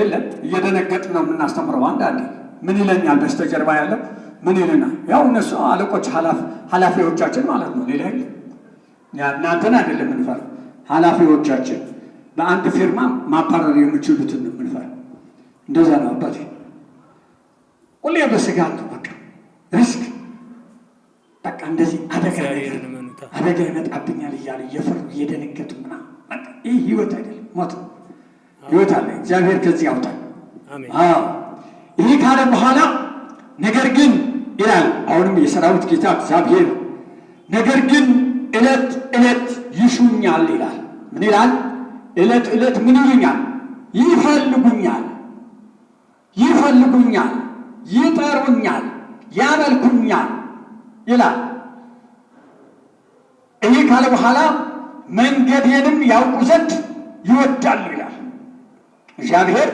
የለም እየደነገጥን ነው የምናስተምረው። አንዳንዴ ምን ይለኛል በስተጀርባ ያለው ምን ይለናል? ያው እነሱ አለቆች ኃላፊዎቻችን ማለት ነው። ሌላ የለም። እናንተን አይደለም የምንፈራው፣ ኃላፊዎቻችን በአንድ ፊርማ ማባረር የሚችሉትን ነው የምንፈራው። እንደዛ ነው አባቴ። ሁሌ በስጋት ነው በቃ ሪስክ በቃ እንደዚህ አደጋ ይመጣብኛል እያለ እየፈሩ እየደነገጡ ምናምን በቃ ይህ ህይወት አይደለም፣ ሞት ህይወት አለ። እግዚአብሔር ከዚህ ያውጣል። ይህ ካለ በኋላ ነገር ግን ይላል አሁንም የሰራዊት ጌታ እግዚአብሔር ነገር ግን ዕለት ዕለት ይሹኛል ይላል። ምን ይላል? ዕለት ዕለት ምን ይሉኛል? ይፈልጉኛል፣ ይፈልጉኛል፣ ይጠሩኛል፣ ያመልኩኛል ይላል። ይህ ካለ በኋላ መንገዴንም ያውቁ ዘንድ ይወዳሉ ይላል እግዚአብሔር።